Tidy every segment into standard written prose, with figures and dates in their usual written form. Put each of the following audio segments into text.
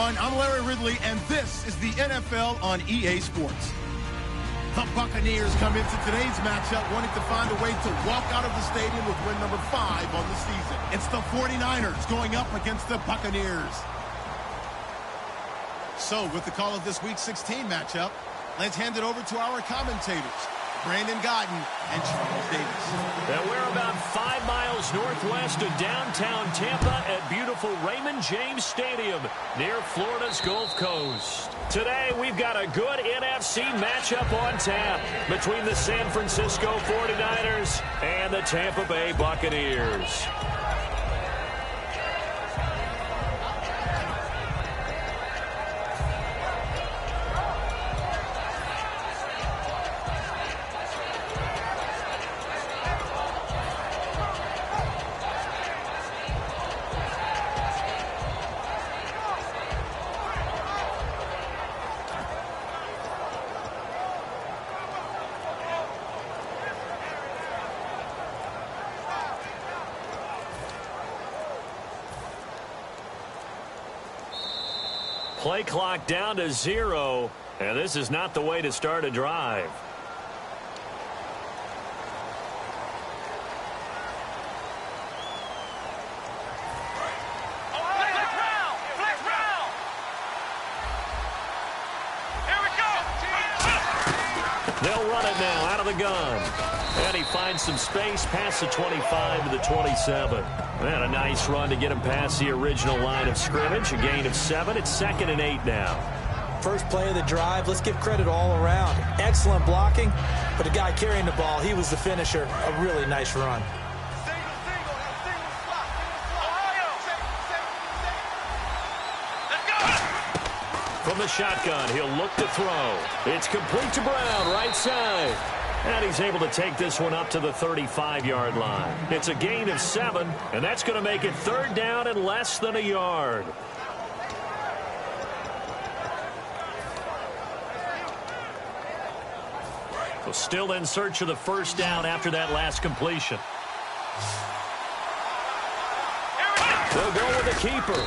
everyone. I'm Larry Ridley, and this is the NFL on EA Sports. The Buccaneers come into today's matchup wanting to find a way to walk out of the stadium with win number 5 on the season. It's the 49ers going up against the Buccaneers. So, with the call of this Week 16 matchup, let's hand it over to our commentators, Brandon Godden and Charles Davis. And we're about 5 miles northwest of downtown Tampa at beautiful Raymond James Stadium near Florida's Gulf Coast. Today, we've got a good NFC matchup on tap between the San Francisco 49ers and the Tampa Bay Buccaneers. Play clock down to 0, and this is not the way to start a drive. They'll run it now out of the gun. And he finds some space past the 25 to the 27. And a nice run to get him past the original line of scrimmage. A gain of 7. It's 2nd and 8 now. First play of the drive. Let's give credit all around. Excellent blocking. But the guy carrying the ball, he was the finisher. A really nice run. From the shotgun, he'll look to throw. It's complete to Brown, right side. And he's able to take this one up to the 35-yard line. It's a gain of 7, and that's going to make it 3rd down and less than a yard. So still in search of the 1st down after that last completion. They'll go with the keeper.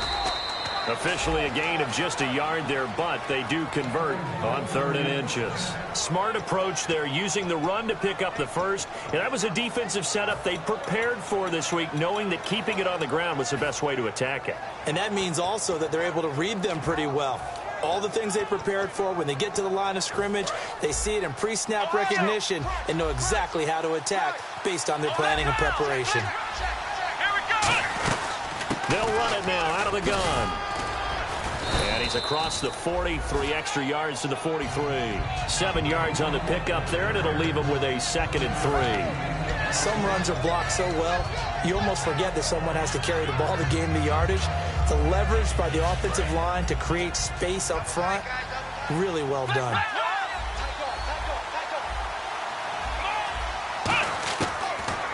Officially a gain of just a yard there, but they do convert on 3rd and inches. Smart approach there, using the run to pick up the first. And that was a defensive setup they prepared for this week, knowing that keeping it on the ground was the best way to attack it. And that means also that they're able to read them pretty well. All the things they prepared for, when they get to the line of scrimmage, they see it in pre-snap recognition and know exactly how to attack based on their planning and preparation. They'll run it now out of the gun. And he's across the 40, 3 extra yards to the 43. 7 yards on the pickup there, and it'll leave him with a 2nd and 3. Some runs are blocked so well, you almost forget that someone has to carry the ball to gain the yardage. The leverage by the offensive line to create space up front, really well done.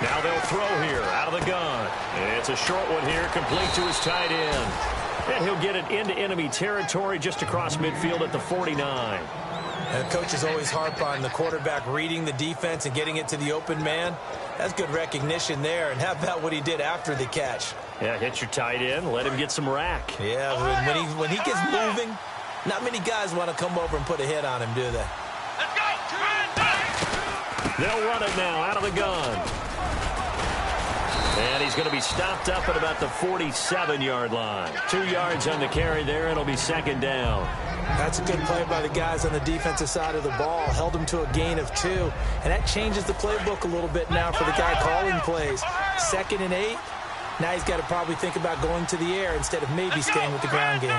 Now they'll throw here out of the gun. It's a short one here, complete to his tight end. And he'll get it into enemy territory just across midfield at the 49. And coaches always harp on the quarterback reading the defense and getting it to the open man. That's good recognition there. And how about what he did after the catch? Yeah, hit your tight end, let him get some rack. Yeah, when he gets moving, not many guys want to come over and put a hit on him, do they? Let's go! They'll run it now out of the gun. And he's going to be stopped up at about the 47-yard line. 2 yards on the carry there. It'll be 2nd down. That's a good play by the guys on the defensive side of the ball. Held him to a gain of 2. And that changes the playbook a little bit now for the guy calling plays. 2nd and 8. Now he's got to probably think about going to the air instead of maybe staying with the ground game.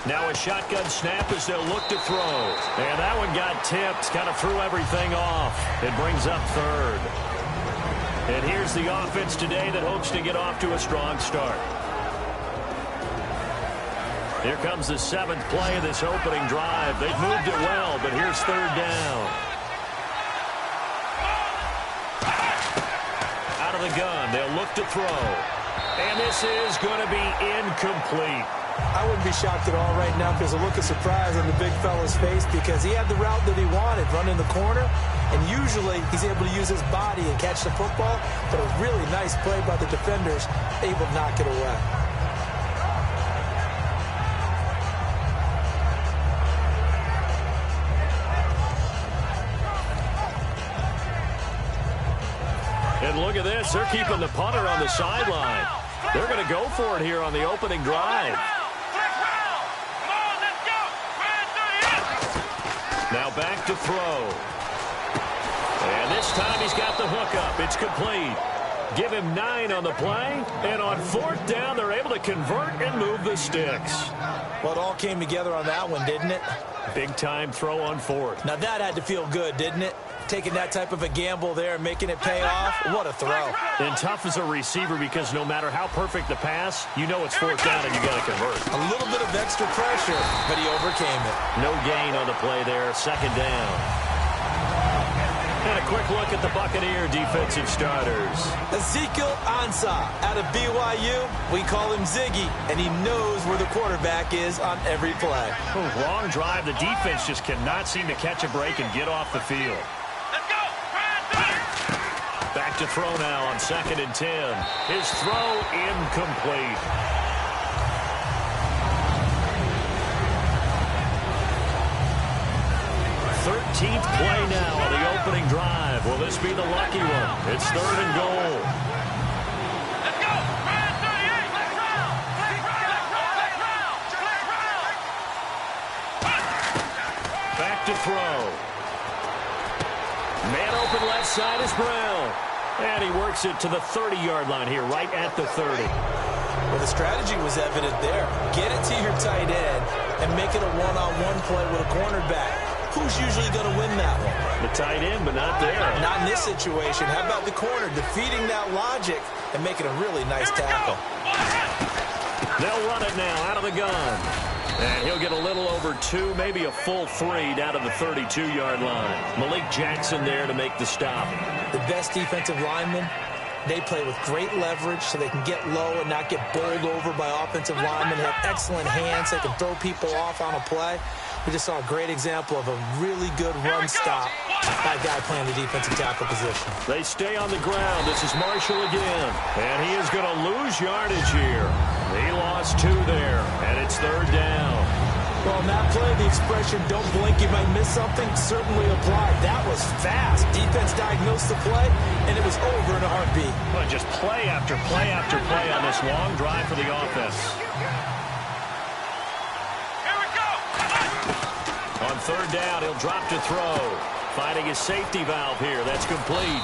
Now a shotgun snap as they'll look to throw. And that one got tipped. Kind of threw everything off. It brings up 3rd. And here's the offense today that hopes to get off to a strong start. Here comes the 7th play of this opening drive. They've moved it well, but here's 3rd down. Out of the gun, they'll look to throw. And this is going to be incomplete. I wouldn't be shocked at all right now because a look of surprise on the big fella's face because he had the route that he wanted, running the corner, and usually he's able to use his body and catch the football, but a really nice play by the defenders, able to knock it away. And look at this. They're keeping the punter on the sideline. They're going to go for it here on the opening drive. Now back to throw. And this time he's got the hookup. It's complete. Give him 9 on the play. And on 4th down, they're able to convert and move the sticks. Well, it all came together on that one, didn't it? Big-time throw on 4th. Now that had to feel good, didn't it? Taking that type of a gamble there and making it pay off. What a throw. And tough as a receiver because no matter how perfect the pass, you know it's 4th down and you got to convert. A little bit of extra pressure, but he overcame it. No gain on the play there. 2nd down. And a quick look at the Buccaneer defensive starters. Ezekiel Ansah out of BYU. We call him Ziggy, and he knows where the quarterback is on every play. Oh, long drive. The defense just cannot seem to catch a break and get off the field. Let's go. Back to throw now on 2nd and 10. His throw incomplete. 13th play now on the opening drive. Will this be the lucky one? It's 3rd and goal. Let's go. Ryan 38. Let's round. Back to throw. Man open left side is Brown. And he works it to the 30-yard line here, right at the 30. Well, the strategy was evident there. Get it to your tight end and make it a one-on-one play with a cornerback. Who's usually going to win that one? The tight end, but not there. Not in this situation. How about the corner defeating that logic and making a really nice tackle? They'll run it now out of the gun. And he'll get a little over 2, maybe a full 3 down to the 32-yard line. Malik Jackson there to make the stop. The best defensive linemen, they play with great leverage so they can get low and not get bowled over by offensive linemen. They have excellent hands. They can throw people off on a play. We just saw a great example of a really good run stop by a guy playing the defensive tackle position. They stay on the ground. This is Marshall again. And he is going to lose yardage here. He lost 2 there, and it's 3rd down. Well, in that play, the expression, don't blink, you might miss something, certainly applied. That was fast. Defense diagnosed the play, and it was over in a heartbeat. Well, just play after play after play on this long drive for the offense. On 3rd down, he'll drop to throw. Finding his safety valve here. That's complete.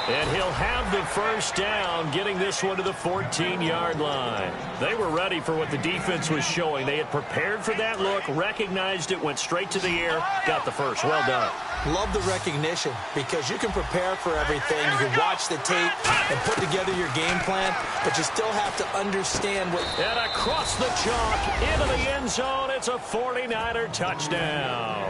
And he'll have the 1st down, getting this one to the 14-yard line. They were ready for what the defense was showing. They had prepared for that look, recognized it, went straight to the air, got the 1st. Well done. Love the recognition because you can prepare for everything. You can watch the tape and put together your game plan, but you still have to understand what... And across the chalk, into the end zone, it's a 49er touchdown.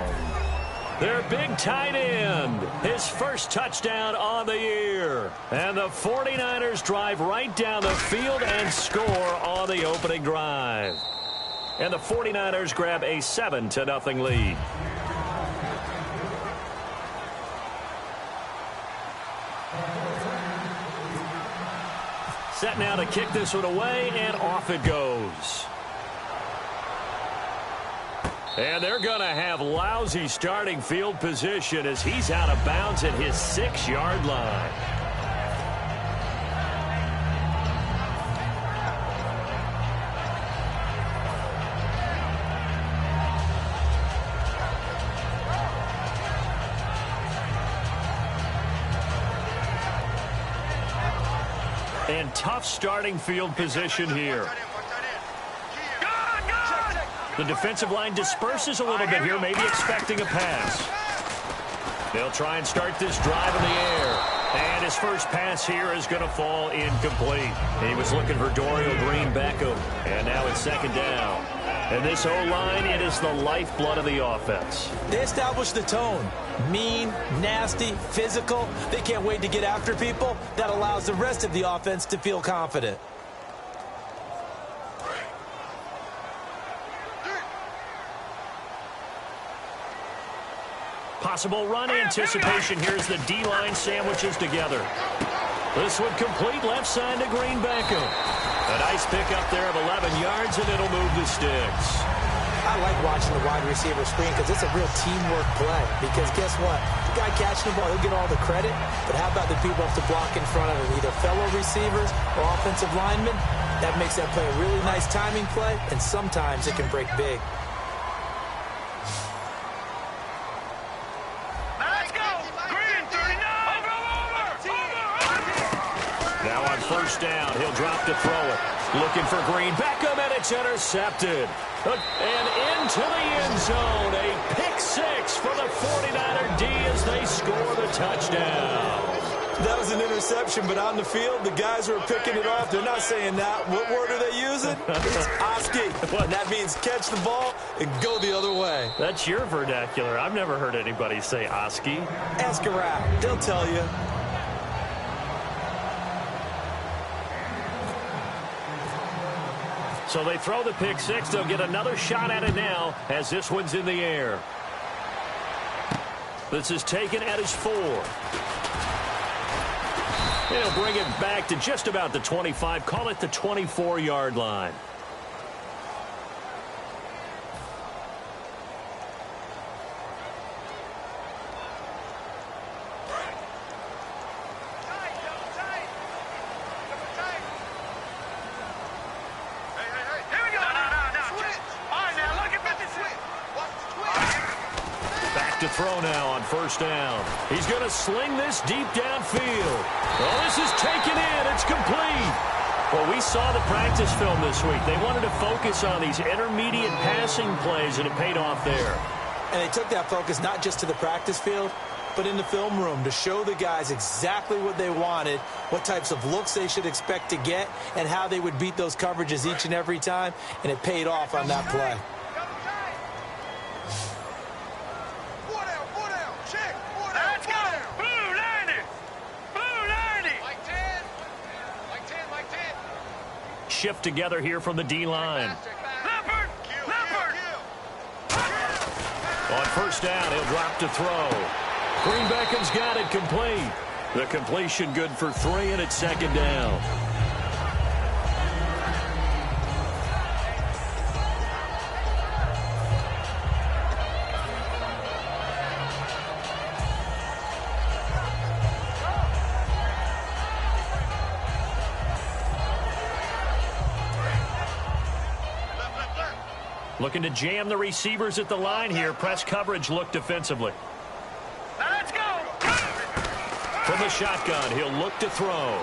Their big tight end, his 1st touchdown on the year. And the 49ers drive right down the field and score on the opening drive. And the 49ers grab a 7-0 lead. Set now to kick this one away, and off it goes. And they're going to have lousy starting field position as he's out of bounds at his 6-yard line. And tough starting field position here. The defensive line disperses a little bit here, maybe expecting a pass. They'll try and start this drive in the air. And his first pass here is going to fall incomplete. He was looking for Dorial Green-Beckham. And now it's 2nd down. And this O-line, it is the lifeblood of the offense. They establish the tone. Mean, nasty, physical. They can't wait to get after people. That allows the rest of the offense to feel confident. Possible run anticipation. Here's the D-line sandwiches together. This one complete left side to Green-Beckham. A nice pickup there of 11 yards, and it'll move the sticks. I like watching the wide receiver screen because it's a real teamwork play. Because guess what? The guy catching the ball, he'll get all the credit. But how about the people who have to block in front of him, either fellow receivers or offensive linemen? That makes that play a really nice timing play, and sometimes it can break big. Let's go! Green, 39! Over! Now on first down, he'll drop to throw it. Looking for Green. Beckham, and it's intercepted. And into the end zone. A pick six for the 49er D as they score the touchdown. That was an interception, but on the field, the guys who are picking it off, they're not saying that. What word are they using? It's Oski. And that means catch the ball and go the other way. That's your vernacular. I've never heard anybody say Oski. Ask around. They'll tell you. So they throw the pick six. They'll get another shot at it now as this one's in the air. This is taken at his 4. He'll bring it back to just about the 25. Call it the 24-yard line. To throw now on first down. He's going to sling this deep downfield. Oh, this is taken in. It's complete. Well, we saw the practice film this week. They wanted to focus on these intermediate passing plays, and it paid off there. And they took that focus not just to the practice field, but in the film room to show the guys exactly what they wanted, what types of looks they should expect to get, and how they would beat those coverages each and every time, and it paid off on that play. Shift together here from the D-line. On first down, he'll drop to throw. Green Beckham's got it complete. The completion good for 3, and it's second down. Looking to jam the receivers at the line here. Press coverage look defensively. Let's go! From the shotgun, he'll look to throw.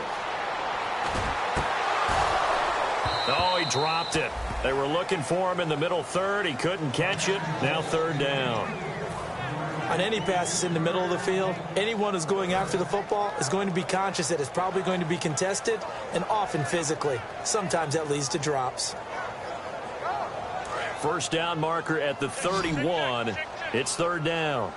Oh, he dropped it. They were looking for him in the middle third. He couldn't catch it. Now third down. On any passes in the middle of the field, anyone who's going after the football is going to be conscious that it's probably going to be contested, and often physically. Sometimes that leads to drops. First down marker at the 31. It's third down.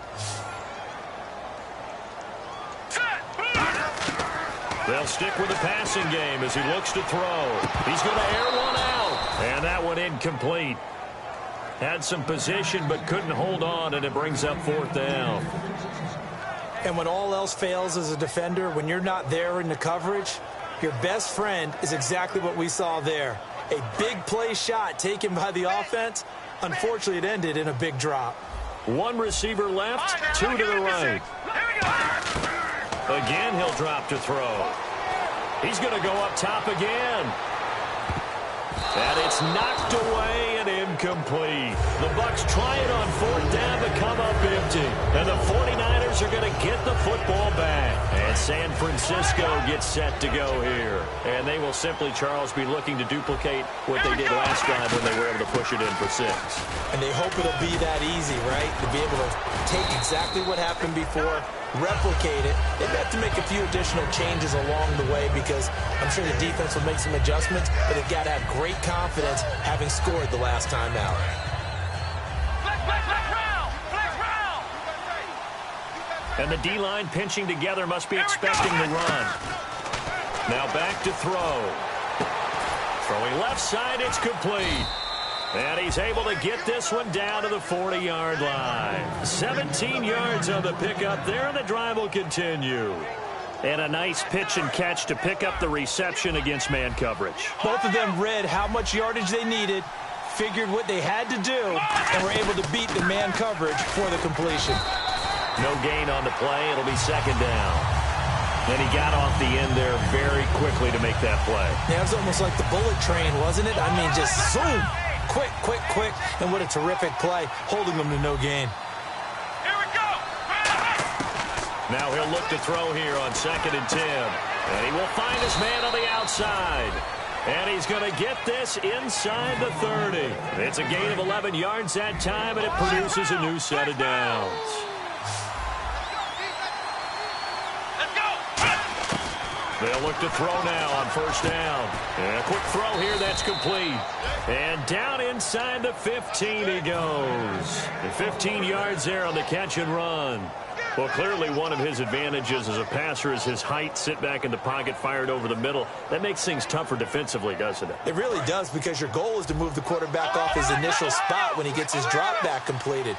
They'll stick with the passing game as he looks to throw. He's going to air one out. And that one incomplete. Had some position but couldn't hold on, and it brings up fourth down. And when all else fails as a defender, when you're not there in the coverage, your best friend is exactly what we saw there. A big play shot taken by the offense. Unfortunately, it ended in a big drop. One receiver left, 2 to the right. Again, he'll drop to throw. He's going to go up top again. And it's knocked away and incomplete. The Bucs try it on fourth down to come up empty. And the 49ers are going to get the football back. And San Francisco gets set to go here. And they will simply, Charles, be looking to duplicate what they did last drive when they were able to push it in for 6. And they hope it'll be that easy, right? To be able to take exactly what happened before, replicate it. They've got to make a few additional changes along the way because I'm sure the defense will make some adjustments, but they've got to have great confidence having scored the last time out. And the D-line pinching together must be expecting the run. Now back to throw. Throwing left side, it's complete. And he's able to get this one down to the 40-yard line. 17 yards on the pickup there, and the drive will continue. And a nice pitch and catch to pick up the reception against man coverage. Both of them read how much yardage they needed, figured what they had to do, and were able to beat the man coverage for the completion. No gain on the play. It'll be second down. Then he got off the end there very quickly to make that play. Yeah, it was almost like the bullet train, wasn't it? I mean, just zoom. Quick, quick, quick. And what a terrific play, holding them to no gain. Here we go. Now he'll look to throw here on 2nd and 10. And he will find his man on the outside. And he's going to get this inside the 30. It's a gain of 11 yards that time, and it produces a new set of downs. They'll look to throw now on 1st down. And a quick throw here that's complete. And down inside the 15 he goes. And 15 yards there on the catch and run. Well, clearly one of his advantages as a passer is his height. Sit back in the pocket, fired over the middle. That makes things tougher defensively, doesn't it? It really does, because your goal is to move the quarterback off his initial spot when he gets his drop back completed.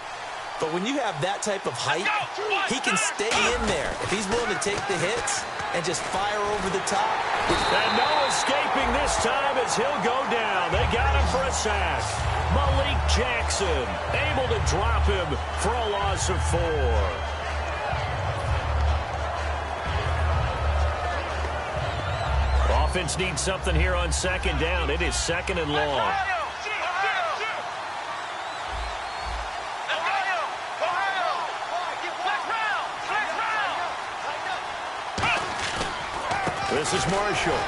But when you have that type of height, he can stay in there. If he's willing to take the hits and just fire over the top. And no escaping this time as he'll go down. They got him for a sack. Malik Jackson able to drop him for a loss of 4. Offense needs something here on 2nd down. It is 2nd and long. This is Marshall.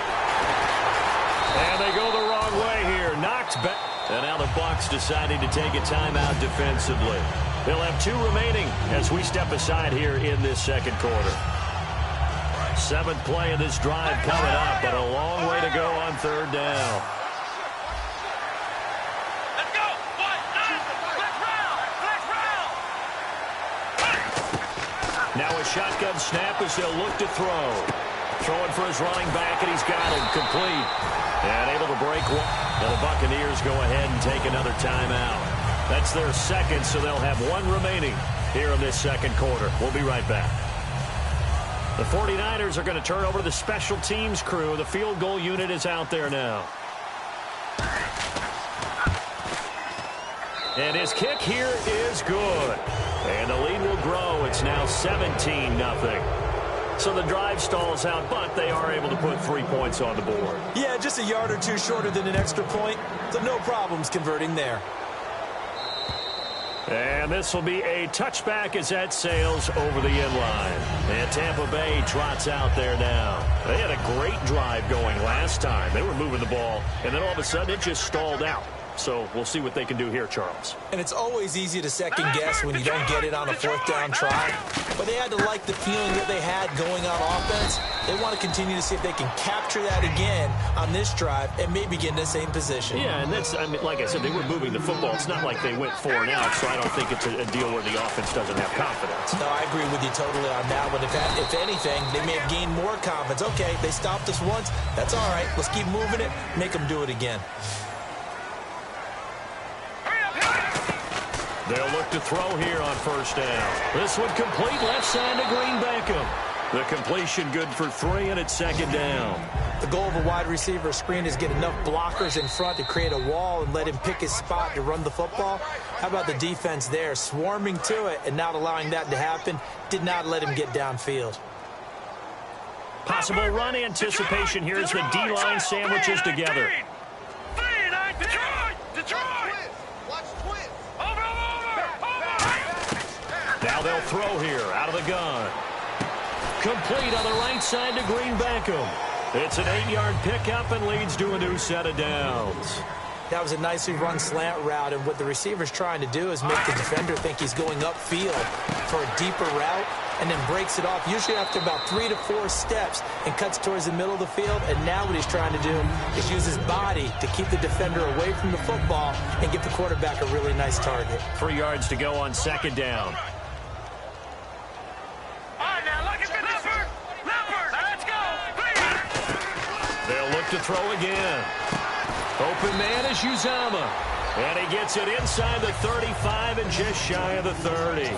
And they go the wrong way here. Knocked back. And now the Bucs decided to take a timeout defensively. They'll have 2 remaining as we step aside here in this 2nd quarter. 7th play of this drive coming up, but a long way to go on 3rd down. Let's go. Now a shotgun snap as they'll look to throw. Throwing for his running back, and he's got him complete. And able to break one. Now the Buccaneers go ahead and take another timeout. That's their 2nd, so they'll have 1 remaining here in this 2nd quarter. We'll be right back. The 49ers are going to turn over to the special teams crew. The field goal unit is out there now. And his kick here is good. And the lead will grow. It's now 17-0. So the drive stalls out, but they are able to put 3 points on the board. Yeah, just a yard or 2 shorter than an extra point, so no problems converting there. And this will be a touchback as that sails over the end line. And Tampa Bay trots out there now. They had a great drive going last time. They were moving the ball, and then all of a sudden it just stalled out. So we'll see what they can do here, Charles. And it's always easy to second guess when you don't get it on a 4th down try. But they had to like the feeling that they had going on offense. They want to continue to see if they can capture that again on this drive and maybe get in the same position. Yeah, and that's, I mean, like I said, they were moving the football. It's not like they went 4 and out, so I don't think it's a deal where the offense doesn't have confidence. No, I agree with you totally on that one. If anything, they may have gained more confidence. Okay, they stopped us once. That's all right. Let's keep moving it. Make them do it again. They'll look to throw here on 1st down. This one complete left side to Green Beckham. The completion good for 3, and it's 2nd down. The goal of a wide receiver screen is get enough blockers in front to create a wall and let him pick his spot to run the football. How about the defense there, swarming to it and not allowing that to happen? Did not let him get downfield. Possible run anticipation here as the D-line sandwiches together. Now they'll throw here out of the gun. Complete on the right side to Green Beckham. It's an 8-yard pickup and leads to a new set of downs. That was a nicely run slant route, and what the receiver's trying to do is make the defender think he's going upfield for a deeper route and then breaks it off, usually after about 3 to 4 steps, and cuts towards the middle of the field. And now what he's trying to do is use his body to keep the defender away from the football and give the quarterback a really nice target. 3 yards to go on 2nd down. They'll look to throw again. Open man is Uzama. And he gets it inside the 35 and just shy of the 30.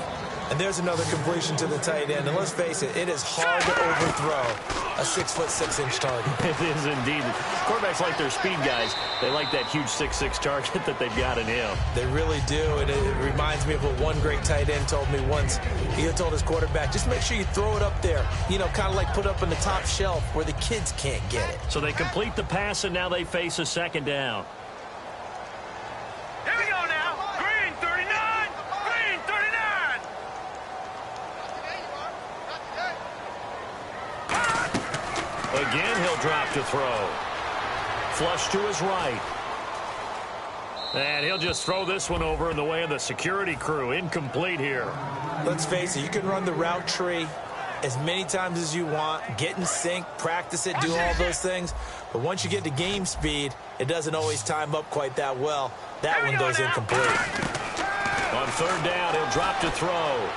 And there's another completion to the tight end. And let's face it, it is hard to overthrow a 6'6" target. It is indeed. Quarterbacks like their speed guys. They like that huge 6'6" target that they've got in him. They really do. And it reminds me of what one great tight end told me once. He told his quarterback, just make sure you throw it up there. You know, kind of like put up on the top shelf where the kids can't get it. So they complete the pass, and now they face a second down. Here we go now. Green 39. Green 39. Again, he'll drop to throw. Flush to his right. And he'll just throw this one over in the way of the security crew. Incomplete here. Let's face it, you can run the route tree as many times as you want, get in sync, practice it, do all those things. But once you get to game speed, it doesn't always time up quite that well. That one goes incomplete. On third down, he'll drop to throw.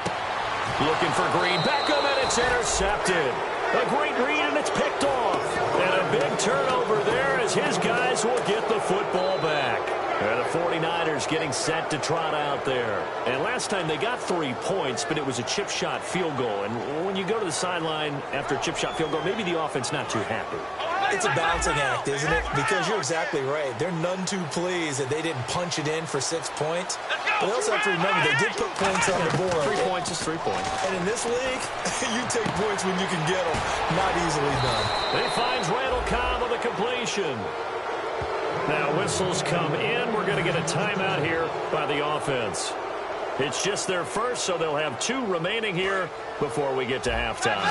Looking for Green. Beckham, and it's intercepted. A great read, and it's picked off. And a big turnover there as his guys will get the football back. And the 49ers getting set to trot out there. And last time they got 3 points, but it was a chip shot field goal. And when you go to the sideline after a chip shot field goal, maybe the offense not too happy. It's a balancing act, isn't it? Because you're exactly right. They're none too pleased that they didn't punch it in for 6 points. But they also have to remember they did put points on the board. 3 points is 3 points. And in this league, you take points when you can get them. Not easily done. He finds Randall Cobb with a completion. Now whistles come in. We're going to get a timeout here by the offense. It's just their first, so they'll have 2 remaining here before we get to halftime.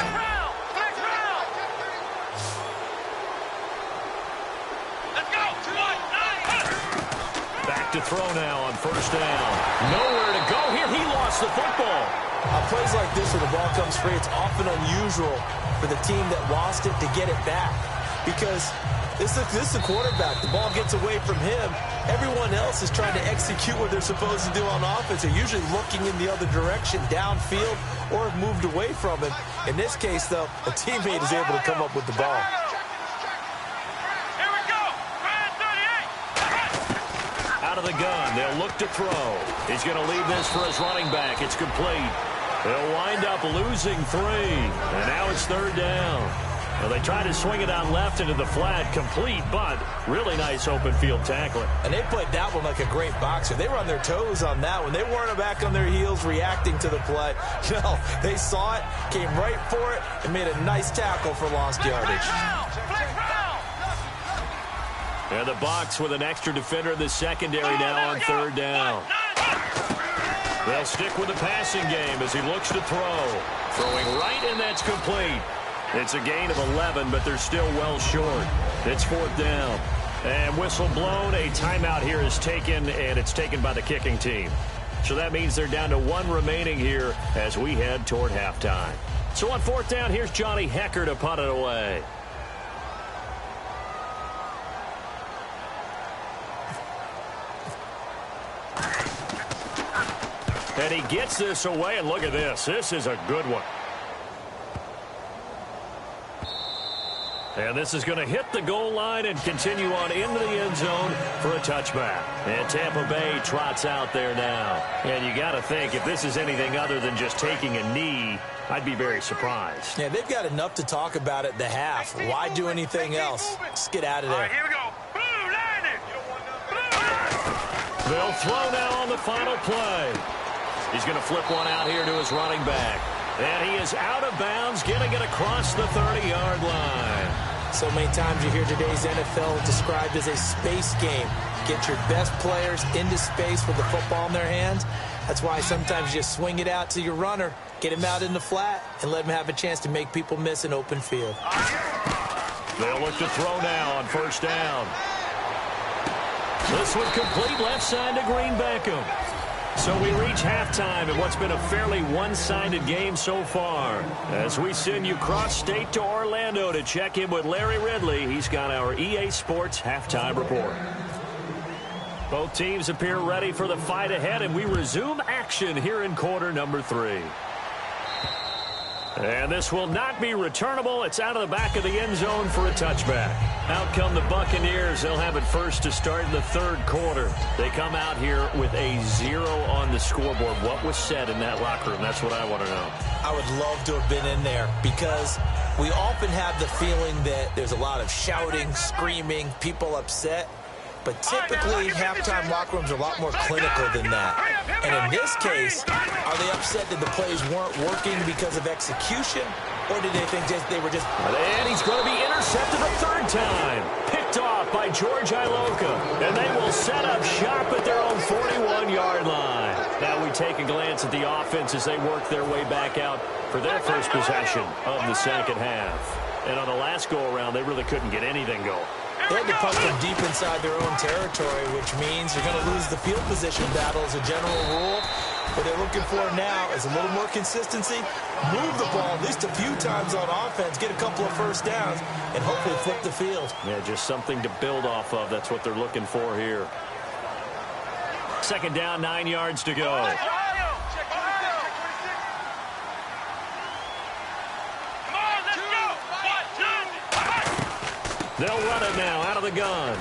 Back to throw now on first down. Nowhere to go here. He lost the football. Plays like this where the ball comes free, it's often unusual for the team that lost it to get it back. Because this is the quarterback. The ball gets away from him. Everyone else is trying to execute what they're supposed to do on offense. They're usually looking in the other direction, downfield, or have moved away from him. In this case, though, a teammate is able to come up with the ball. Here we go. Green 38. Out of the gun, they'll look to throw. He's going to leave this for his running back. It's complete. They'll wind up losing 3. And now it's third down. Well, they try to swing it out left into the flat, complete, but really nice open field tackling. And they played that one like a great boxer. They were on their toes on that one. They weren't back on their heels reacting to the play. No, they saw it, came right for it, and made a nice tackle for lost yardage. And the box with an extra defender in the secondary now on third down. They'll stick with the passing game as he looks to throw. Throwing right, and that's complete. It's a gain of 11, but they're still well short. It's fourth down. And whistle blown. A timeout here is taken, and it's taken by the kicking team. So that means they're down to 1 remaining here as we head toward halftime. So on fourth down, here's Johnny Hecker to punt it away. And he gets this away, and look at this. This is a good one. And this is going to hit the goal line and continue on into the end zone for a touchback. And Tampa Bay trots out there now. And you got to think, if this is anything other than just taking a knee, I'd be very surprised. Yeah, they've got enough to talk about at the half. Why do anything else? Just get out of there. All right, here we go. Blue, line it. Blue. They'll throw now on the final play. He's going to flip one out here to his running back. And he is out of bounds, getting it across the 30-yard line. So many times you hear today's NFL described as a space game. Get your best players into space with the football in their hands. That's why sometimes you just swing it out to your runner, get him out in the flat, and let him have a chance to make people miss an open field. They'll look to throw now on first down. This one complete left side to Green Beckham. So we reach halftime in what's been a fairly one-sided game so far. As we send you cross-state to Orlando to check in with Larry Ridley, he's got our EA Sports halftime report. Both teams appear ready for the fight ahead, and we resume action here in quarter number 3. And this will not be returnable. It's out of the back of the end zone for a touchback. Out come the Buccaneers. They'll have it first to start in the third quarter. They come out here with a 0 on the scoreboard. What was said in that locker room? That's what I want to know. I would love to have been in there because we often have the feeling that there's a lot of shouting, screaming, people upset. But typically, halftime locker rooms are a lot more clinical than that. And in this case, are they upset that the plays weren't working because of execution? Or did they think they were just... And he's going to be intercepted a third time. Picked off by George Iloka. And they will set up shop at their own 41-yard line. Now we take a glance at the offense as they work their way back out for their first possession of the second half. And on the last go-around, they really couldn't get anything going. They had to punt from deep inside their own territory, which means you're going to lose the field position battle as a general rule. What they're looking for now is a little more consistency, move the ball at least a few times on offense, get a couple of first downs, and hopefully flip the field. Yeah, just something to build off of. That's what they're looking for here. Second down, 9 yards to go. They'll run it now out of the gun.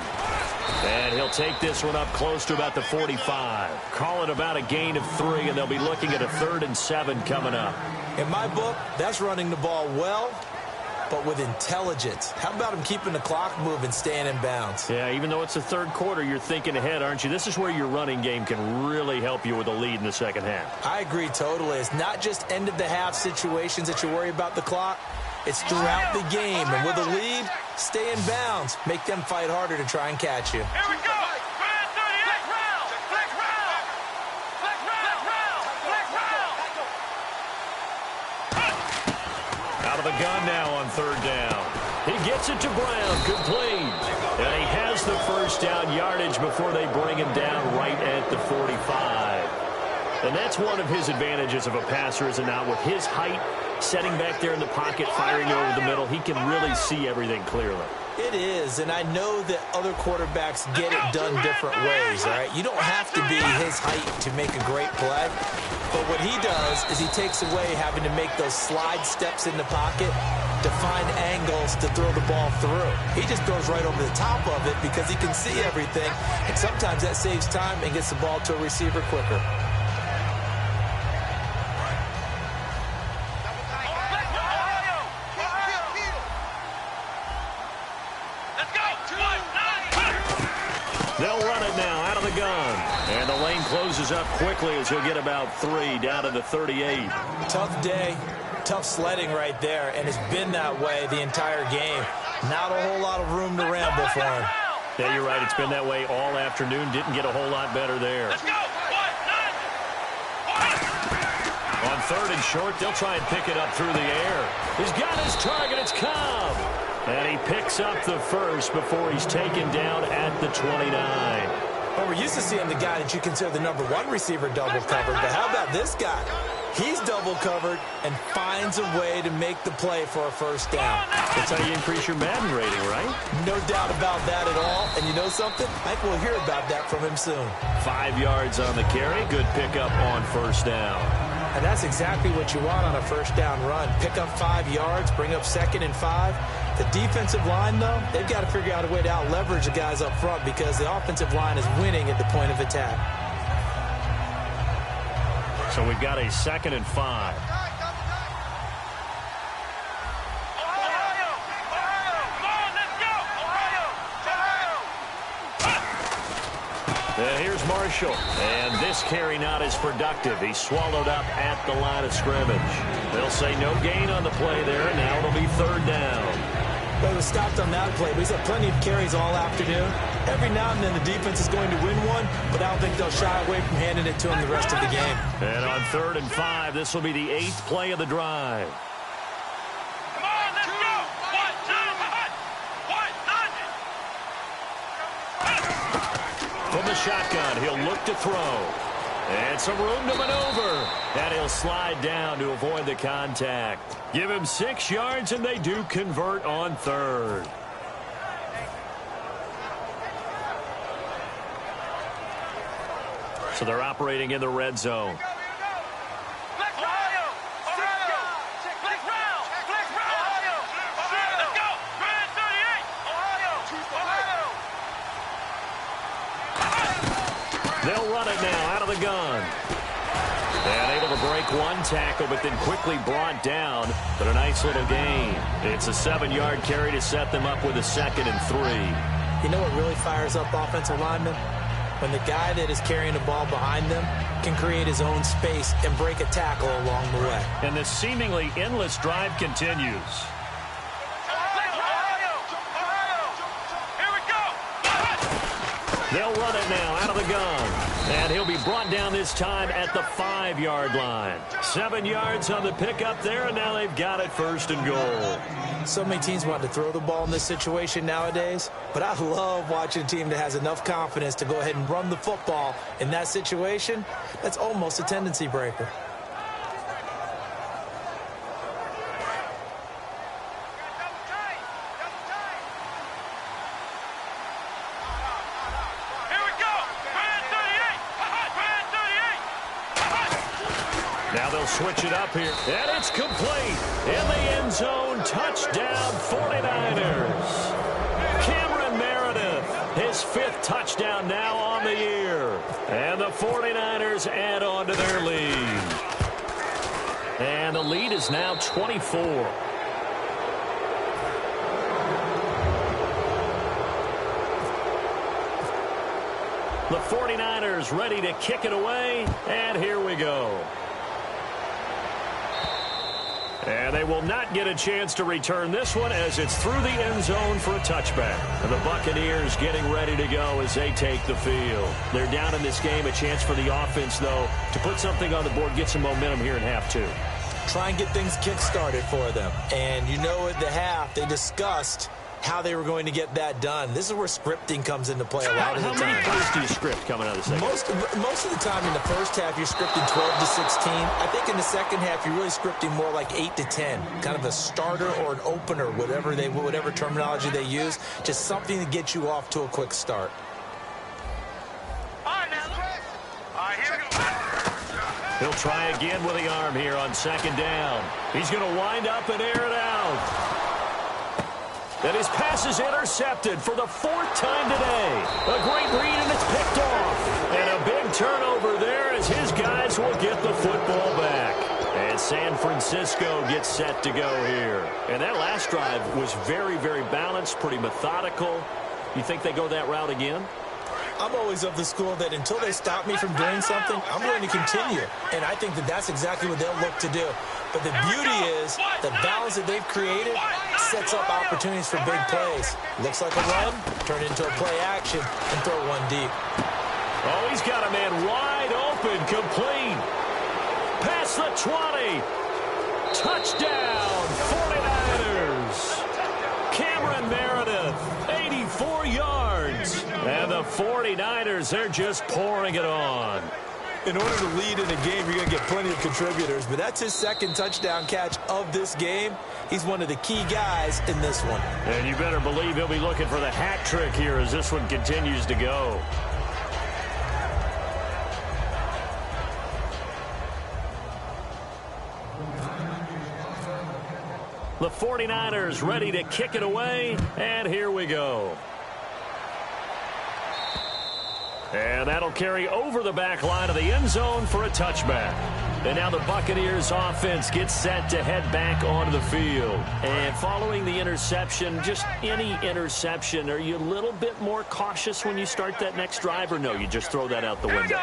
And he'll take this one up close to about the 45. Call it about a gain of 3, and they'll be looking at a 3rd and 7 coming up. In my book, that's running the ball well, but with intelligence. How about him keeping the clock moving, staying in bounds? Yeah, even though it's the third quarter, you're thinking ahead, aren't you? This is where your running game can really help you with a lead in the second half. I agree totally. It's not just end-of-the-half situations that you worry about the clock. It's throughout the game. And with a lead, stay in bounds. Make them fight harder to try and catch you. Here we go. Out of the gun now on third down. He gets it to Brown. Complete. And he has the first down yardage before they bring him down right at the 45. And that's one of his advantages of a passer, is it not? With his height, setting back there in the pocket, firing over the middle, he can really see everything clearly. It is, and I know that other quarterbacks get it done different ways, all right? You don't have to be his height to make a great play, but what he does is he takes away having to make those slide steps in the pocket to find angles to throw the ball through. He just throws right over the top of it because he can see everything, and sometimes that saves time and gets the ball to a receiver quicker. They'll run it now out of the gun. And the lane closes up quickly as he'll get about 3 down to the 38. Tough day, tough sledding right there, and it's been that way the entire game. Not a whole lot of room to ramble for him. Yeah, you're right. It's been that way all afternoon. Didn't get a whole lot better there. Let's go. On third and short, they'll try and pick it up through the air. He's got his target. It's Cobb. And he picks up the first before he's taken down at the 29. Well, we're used to seeing the guy that you consider the #1 receiver double covered, but how about this guy? He's double covered and finds a way to make the play for a first down. That's how you increase your Madden rating, right? No doubt about that at all. And you know something? I think we'll hear about that from him soon. 5 yards on the carry. Good pickup on first down. And that's exactly what you want on a first down run. Pick up 5 yards, bring up 2nd and 5. The defensive line, though, they've got to figure out a way to out-leverage the guys up front because the offensive line is winning at the point of attack. So we've got a 2nd and 5. And here's Marshall. And this carry not as productive. He's swallowed up at the line of scrimmage. They'll say no gain on the play there, and now it'll be 3rd down. But it was stopped on that play. But he's had plenty of carries all afternoon. Every now and then the defense is going to win one, but I don't think they'll shy away from handing it to him the rest of the game. And on 3rd and 5, this will be the 8th play of the drive. Come on, let's go. 1, 2, From the shotgun, he'll look to throw. And some room to maneuver. And he'll slide down to avoid the contact. Give him 6 yards, and they do convert on 3rd. So they're operating in the red zone. Let's run. the gun. And able to break one tackle, but then quickly brought down. But a nice little gain. It's a 7-yard carry to set them up with a 2nd and 3. You know what really fires up offensive linemen? When the guy that is carrying the ball behind them can create his own space and break a tackle along the way. And the seemingly endless drive continues. They'll run it now out of the gun. And he'll be brought down this time at the 5-yard line. 7 yards on the pickup there, and now they've got it 1st and goal. So many teams want to throw the ball in this situation nowadays, but I love watching a team that has enough confidence to go ahead and run the football in that situation. That's almost a tendency breaker. Now they'll switch it up here, and it's complete. In the end zone, touchdown 49ers. Cameron Meredith, his 5th touchdown now on the year. And the 49ers add on to their lead. And the lead is now 24. The 49ers ready to kick it away, and here we go. And they will not get a chance to return this one as it's through the end zone for a touchback. And the Buccaneers getting ready to go as they take the field. They're down in this game. A chance for the offense, though, to put something on the board, get some momentum here in half 2. Try and get things kick-started for them. And you know at the half, they discussed how they were going to get that done. This is where scripting comes into play a lot of the time. How many plays do you script coming out of the second? Most of the time in the first half, you're scripting 12 to 16. I think in the second half, you're really scripting more like 8 to 10. Kind of a starter or an opener, whatever terminology they use. Just something to get you off to a quick start. He'll try again with the arm here on 2nd down. He's going to wind up and air it out. And his pass is intercepted for the 4th time today. A great read, and it's picked off. And a big turnover there as his guys will get the football back. And San Francisco gets set to go here. And that last drive was very, very balanced, pretty methodical. You think they go that route again? I'm always of the school that until they stop me from doing something, I'm going to continue. And I think that that's exactly what they'll look to do. But the beauty is the balance that they've created sets up opportunities for big plays. Looks like a run, turn it into a play action, and throw one deep. Oh, he's got a man wide open, complete. Past the 20. Touchdown, 49ers. Cameron Meredith, 84 yards. And the 49ers, they're just pouring it on. In order to lead in a game, you're going to get plenty of contributors, but that's his 2nd touchdown catch of this game. He's one of the key guys in this one. And you better believe he'll be looking for the hat trick here as this one continues to go. The 49ers ready to kick it away, and here we go. And that'll carry over the back line of the end zone for a touchback. And now the Buccaneers offense gets set to head back onto the field. And following the interception, just any interception, are you a little bit more cautious when you start that next drive, or no, you just throw that out the window?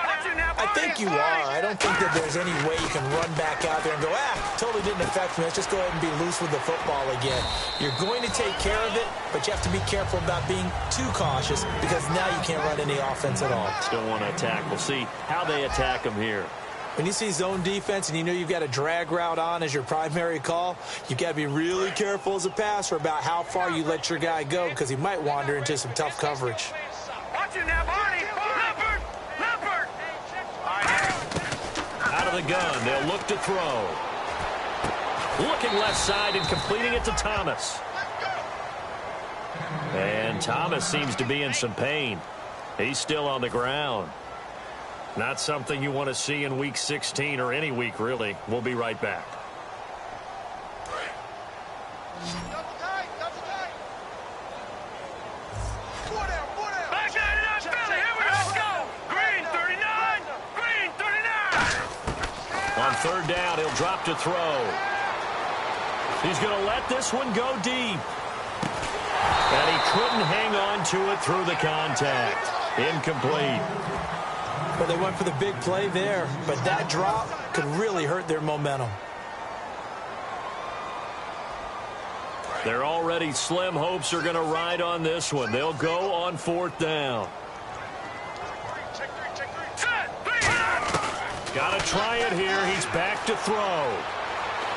I think you are. I don't think that there's any way you can run back out there and go, totally didn't affect me. Let's just go ahead and be loose with the football again. You're going to take care of it, but you have to be careful about being too cautious because now you can't run any offense at all. Still want to attack. We'll see how they attack them here. When you see zone defense and you know you've got a drag route on as your primary call, you've got to be really careful as a passer about how far you let your guy go because he might wander into some tough coverage. Watch him now, Barney. Leopard. Out of the gun, they'll look to throw. Looking left side and completing it to Thomas. And Thomas seems to be in some pain. He's still on the ground. Not something you want to see in Week 16 or any week, really. We'll be right back. Back down in our belly. Here we go. Green 39. Green On third down, he'll drop to throw. He's going to let this one go deep. And he couldn't hang on to it through the contact. Incomplete. Well, they went for the big play there, but that drop could really hurt their momentum. Their already slim hopes are going to ride on this one. They'll go on fourth down. Got to try it here. He's back to throw.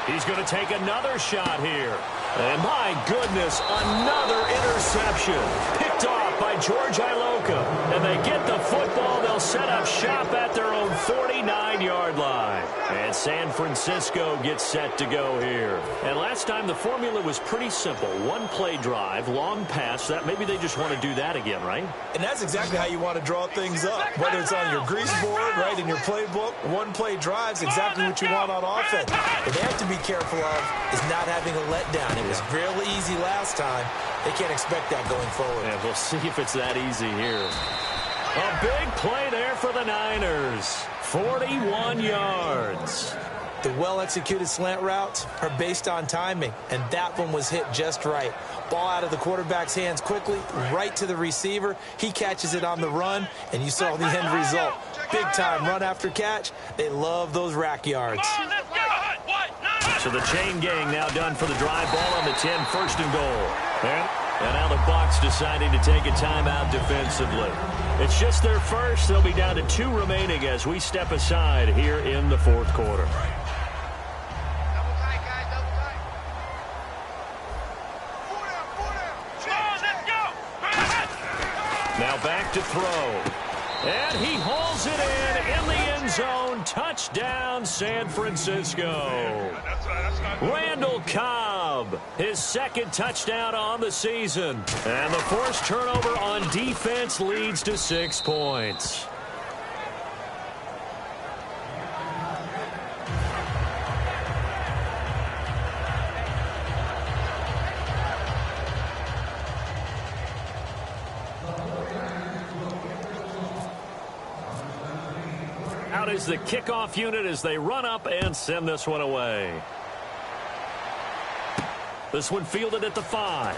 He's going to take another shot here. And my goodness, another interception. Picked off by George Iloka. And they get the football. They'll set up shop at their own 49-yard line. And San Francisco gets set to go here. And last time the formula was pretty simple. One play drive, long pass. That maybe they just want to do that again, right? And that's exactly how you want to draw things up. Whether it's on your grease board, right, in your playbook, one play drive's exactly what you want on offense. What they have to be careful of is not having a letdown. It was real easy last time. They can't expect that going forward. Yeah, we'll see if it's that easy here. A big play there for the Niners. 41 yards. The well-executed slant routes are based on timing, and that one was hit just right. Ball out of the quarterback's hands quickly, right to the receiver. He catches it on the run, and you saw the end result. Big-time run after catch. They love those rack yards. So the chain gang now done for the drive. Ball on the 10, first and goal. And now the Bucs deciding to take a timeout defensively. It's just their first. They'll be down to 2 remaining as we step aside here in the fourth quarter. Now back to throw. And he hauls it in the end zone. Touchdown, San Francisco. Randall Cobb, his second touchdown on the season. And the forced turnover on defense leads to 6 points. Out is the kickoff unit as they run up and send this one away. This one fielded at the 5.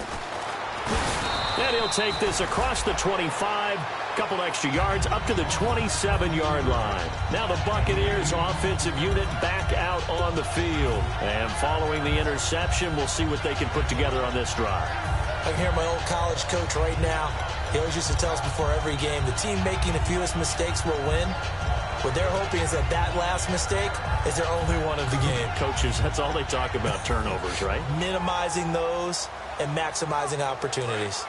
And he'll take this across the 25. Couple extra yards up to the 27-yard line. Now the Buccaneers offensive unit back out on the field. And following the interception, we'll see what they can put together on this drive. I can hear my old college coach right now. He always used to tell us before every game, the team making the fewest mistakes will win. What they're hoping is that last mistake is their only one of the game. Coaches, that's all they talk about, turnovers, right? Minimizing those and maximizing opportunities.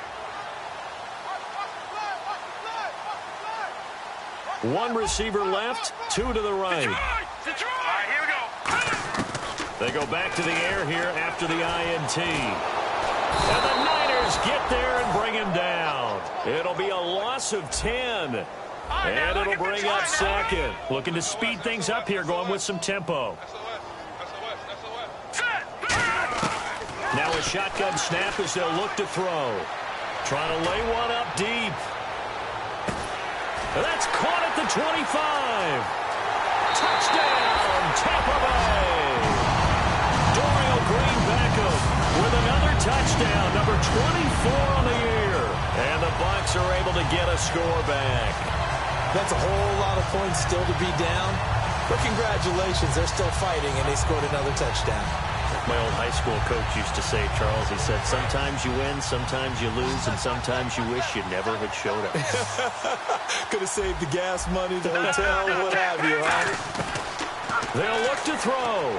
One receiver left, 2 to the right. All right, here we go. They go back to the air here after the INT. And the Niners get there and bring him down. It'll be a loss of 10. And it'll bring up second. Looking to speed things up here, going with some tempo. Now a shotgun snap as they'll look to throw. Trying to lay one up deep. And that's caught at the 25. Touchdown, Tampa Bay. Dorial Green-Beckham with another touchdown, number 24 on the year. And the Bucs are able to get a score back. That's a whole lot of points still to be down. But congratulations, they're still fighting, and they scored another touchdown. My old high school coach used to say, Charles, he said, sometimes you win, sometimes you lose, and sometimes you wish you never had showed up. Could have saved the gas money, the hotel, what have you, huh? They'll look to throw.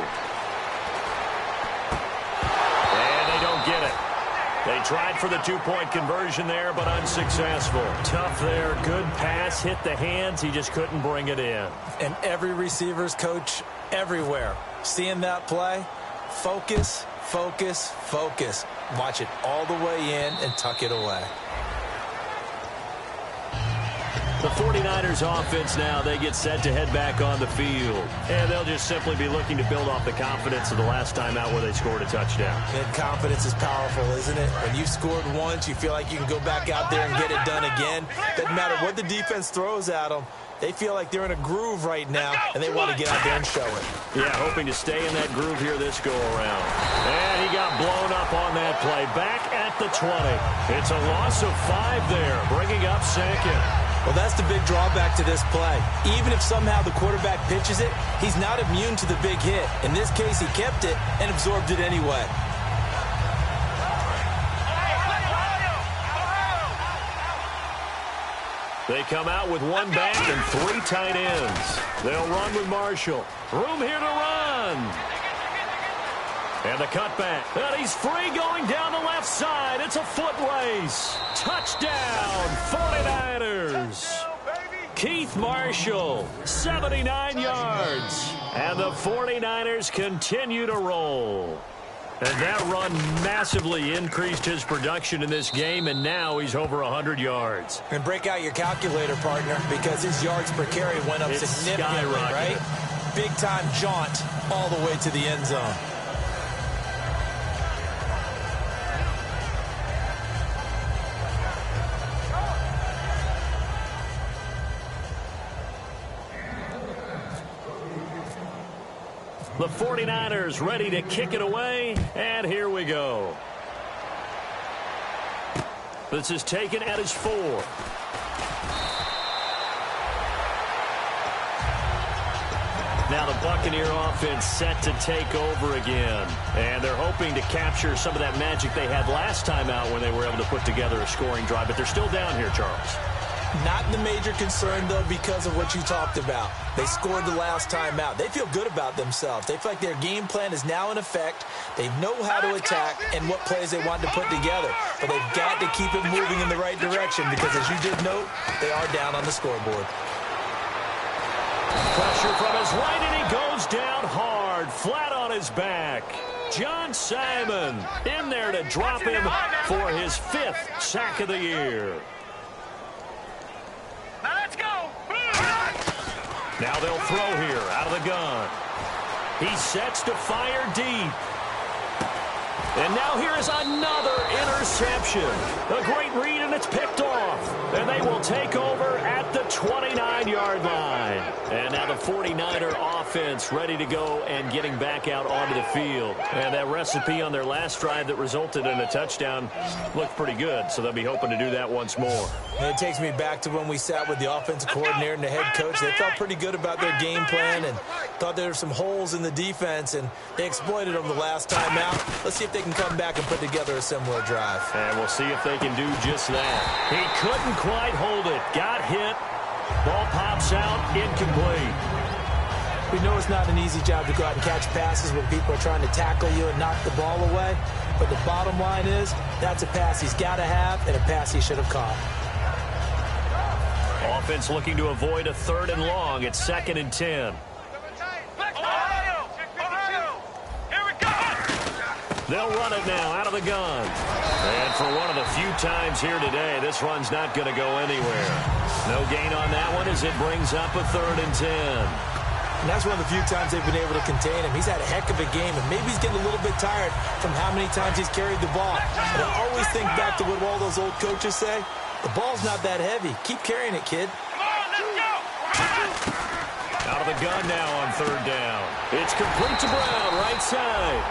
And they don't get it. They tried for the 2-point conversion there, but unsuccessful. Tough there. Good pass. Hit the hands. He just couldn't bring it in. And every receiver's coach everywhere. Seeing that play, focus, focus, focus. Watch it all the way in and tuck it away. The 49ers offense now, they get set to head back on the field. And they'll just simply be looking to build off the confidence of the last time out where they scored a touchdown. And confidence is powerful, isn't it? When you've scored once, you feel like you can go back out there and get it done again. Doesn't matter what the defense throws at them. They feel like they're in a groove right now, and they want to get out there and show it. Yeah, hoping to stay in that groove here this go-around. And he got blown up on that play. Back at the 20. It's a loss of 5 there, bringing up second. Well, that's the big drawback to this play. Even if somehow the quarterback pitches it, he's not immune to the big hit. In this case, he kept it and absorbed it anyway. They come out with 1 back and 3 tight ends. They'll run with Marshall. Room here to run. And the cutback. And he's free going down the left side. It's a foot race. Touchdown, 49ers. Keith Marshall, 79 yards. And the 49ers continue to roll. And that run massively increased his production in this game, and now he's over 100 yards. And break out your calculator, partner, because his yards per carry went up significantly, right? Big-time jaunt all the way to the end zone. The 49ers ready to kick it away, and here we go. This is taken at his 4. Now the Buccaneer offense set to take over again, and they're hoping to capture some of that magic they had last time out when they were able to put together a scoring drive, but they're still down here, Charles. Not the major concern, though, because of what you talked about. They scored the last time out. They feel good about themselves. They feel like their game plan is now in effect. They know how to attack and what plays they want to put together. But they've got to keep it moving in the right direction because, as you did note, they are down on the scoreboard. Pressure from his right, and he goes down hard, flat on his back. John Simon in there to drop him for his 5th sack of the year. Now let's go. Now they'll throw here out of the gun. He sets to fire deep. And now here is another interception. A great read, and it's picked off. And they will take over at the 29-yard line. And now the 49er offense ready to go and getting back out onto the field. And that recipe on their last drive that resulted in a touchdown looked pretty good, so they'll be hoping to do that once more. And it takes me back to when we sat with the offensive coordinator and the head coach. They felt pretty good about their game plan and thought there were some holes in the defense, and they exploited them the last time out. Let's see if they can come back and put together a similar drive. And we'll see if they can do just that. He couldn't quite hold it. Got hit. Ball pops out, incomplete. We know it's not an easy job to go out and catch passes when people are trying to tackle you and knock the ball away. But the bottom line is, that's a pass he's got to have and a pass he should have caught. Offense looking to avoid a 3rd and long. It's 2nd and 10. Here we go. They'll run it now out of the gun. And for one of the few times here today, this run's not going to go anywhere. No gain on that one as it brings up a 3rd and 10. And that's one of the few times they've been able to contain him. He's had a heck of a game, and maybe he's getting a little bit tired from how many times he's carried the ball. But I always think back to what all those old coaches say. The ball's not that heavy. Keep carrying it, kid. Come on, let's go. Out of the gun now on 3rd down. It's complete to Brown, right side.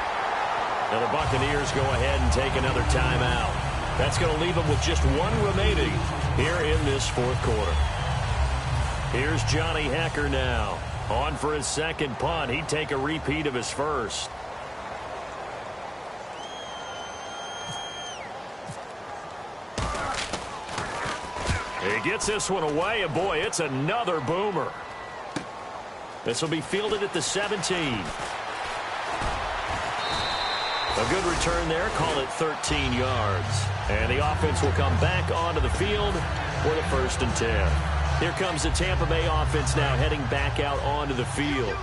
Now the Buccaneers go ahead and take another timeout. That's going to leave them with just 1 remaining here in this 4th quarter. Here's Johnny Hecker now. On for his 2nd punt. He'd take a repeat of his 1st. He gets this one away, and boy, it's another boomer. This will be fielded at the 17. A good return there, call it 13 yards. And the offense will come back onto the field for the 1st and 10. Here comes the Tampa Bay offense now heading back out onto the field.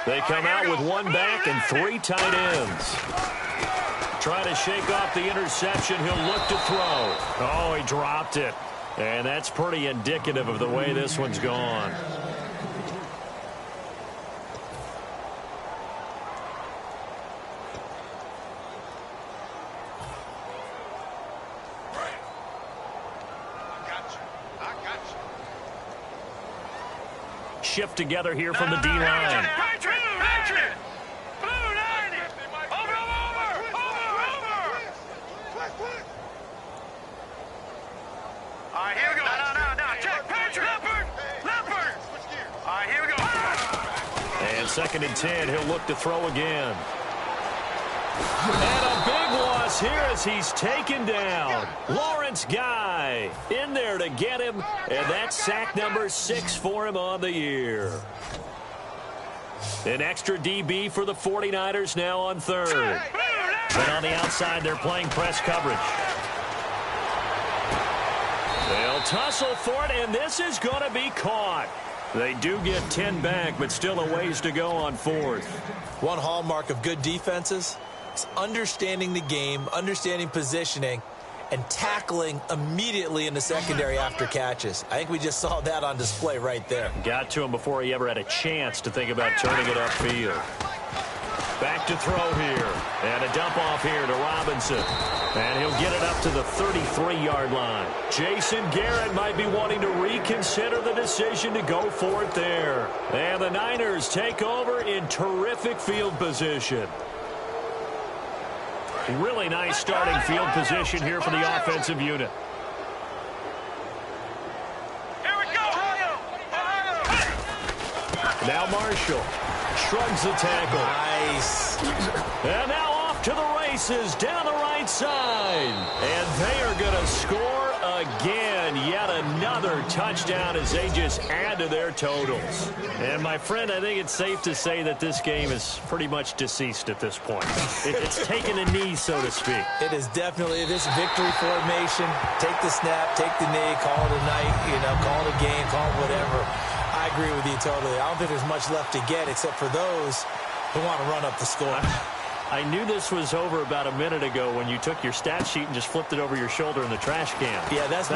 They come out with 1 back and 3 tight ends. Trying to shake off the interception. He'll look to throw. Oh, he dropped it. And that's pretty indicative of the way this one's gone. Shift together here from the D-line. And 2nd and 10, he'll look to throw again. And a big loss here as he's taken down. Lawrence Guy in there to get him, and that's sack number 6 for him on the year. An extra DB for the 49ers now on 3rd. And on the outside, they're playing press coverage. They'll tussle for it, and this is going to be caught. They do get 10 back, but still a ways to go on 4th. One hallmark of good defenses is understanding the game, understanding positioning, and tackling immediately in the secondary after catches. I think we just saw that on display right there. Got to him before he ever had a chance to think about turning it upfield. Back to throw here. And a dump off here to Robinson. And he'll get it up to the 33-yard line. Jason Garrett might be wanting to reconsider the decision to go for it there. And the Niners take over in terrific field position. Really nice starting field position here for the offensive unit. Here we go. Now Marshall shrugs the tackle. Nice. And now off to the races down the right side. And they are going to score again. Yet another touchdown as they just add to their totals. And my friend, I think it's safe to say that this game is pretty much deceased at this point. It's taken a knee, so to speak. It is definitely this victory formation. Take the snap, take the knee, call it a night, call it a game, call it whatever. I agree with you totally. I don't think there's much left to get except for those who want to run up the score. I knew this was over about a minute ago when you took your stat sheet and just flipped it over your shoulder in the trash can. Yeah, that's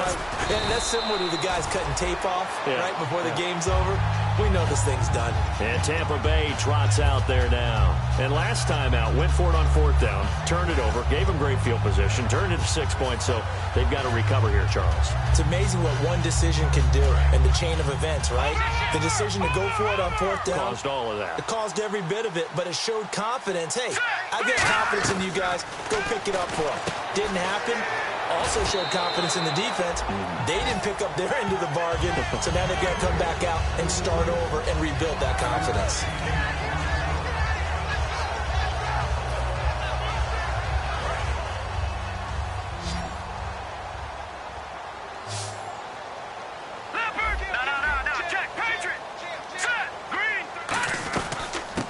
similar to the guys cutting tape off right before the game's over. We know this thing's done. And Tampa Bay trots out there now. And last time out, went for it on 4th down, turned it over, gave them great field position, turned it to 6 points, so they've got to recover here, Charles. It's amazing what one decision can do in the chain of events, right? The decision to go for it on 4th down. Caused all of that. It caused every bit of it, but it showed confidence. Hey, I got confidence in you guys. Go pick it up for them. Didn't happen. Also showed confidence in the defense. They didn't pick up their end of the bargain, so now they've got to come back out and start over and rebuild that confidence.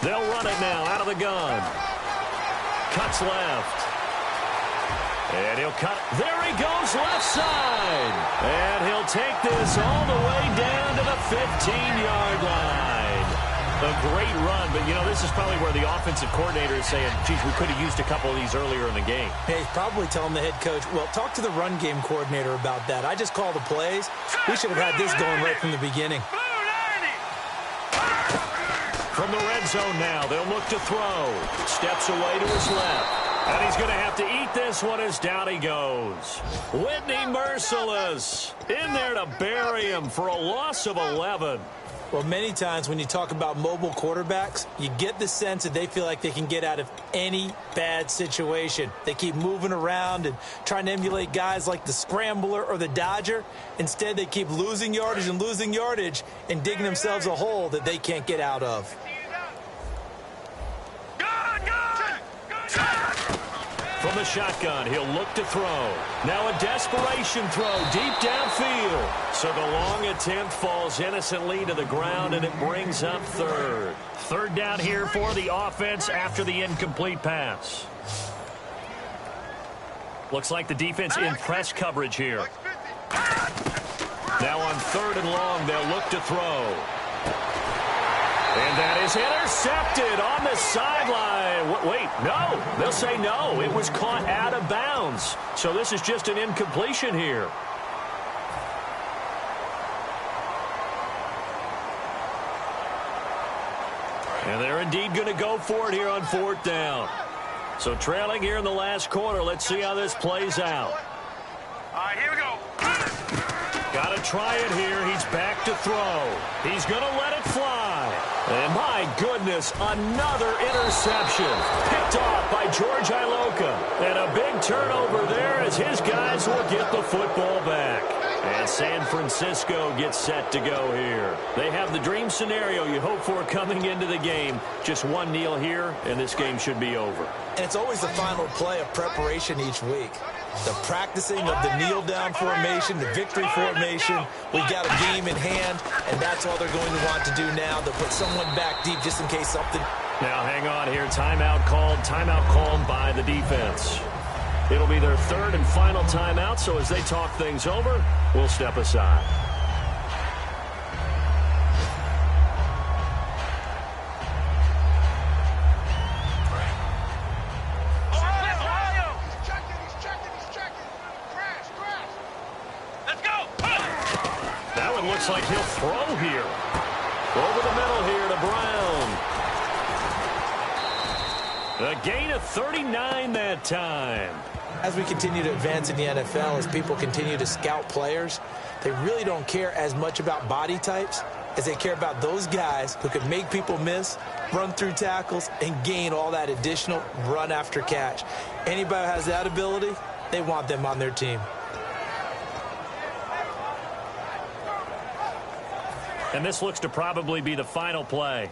They'll run it now out of the gun. Cuts left. And he'll cut. There he goes, left side. And he'll take this all the way down to the 15-yard line. A great run, but, this is probably where the offensive coordinator is saying, geez, we could have used a couple of these earlier in the game. Hey, he's probably telling the head coach, well, talk to the run game coordinator about that. I just call the plays. We should have had this going right from the beginning. From the red zone now, they'll look to throw. Steps away to his left. And he's going to have to eat this one as down he goes. Whitney Merciless in there to bury him for a loss of 11. Well, many times when you talk about mobile quarterbacks, you get the sense that they feel like they can get out of any bad situation. They keep moving around and trying to emulate guys like the Scrambler or the Dodger. Instead, they keep losing yardage and digging themselves a hole that they can't get out of. From the shotgun, he'll look to throw. Now a desperation throw deep downfield. So the long attempt falls innocently to the ground, and it brings up 3rd. 3rd down here for the offense after the incomplete pass. Looks like the defense in press coverage here. Now on 3rd and long, they'll look to throw. And that is intercepted on the sideline. Wait, no. They'll say no. It was caught out of bounds. So this is just an incompletion here. And they're indeed going to go for it here on 4th down. So trailing here in the last quarter. Let's see how this plays out. All right, here we go. Got to try it here. He's back to throw. He's going to let it fly. And my goodness, another interception. Picked off by George Iloka. And a big turnover there as his guys will get the football back. And San Francisco gets set to go here. They have the dream scenario you hope for coming into the game. Just one kneel here, and this game should be over. And it's always the final play of preparation each week. The practicing of the kneel-down formation, the victory formation. We've got a game in hand, and that's all they're going to want to do now. They'll put someone back deep just in case something. Now, hang on here. Timeout called by the defense. It'll be their 3rd and final timeout, so as they talk things over, we'll step aside. That one looks like he'll throw here. Over the middle here to Brown. A gain of 39 that time. As we continue to advance in the NFL, as people continue to scout players, they really don't care as much about body types as they care about those guys who can make people miss, run through tackles, and gain all that additional run after catch. Anybody who has that ability, they want them on their team. And this looks to probably be the final play.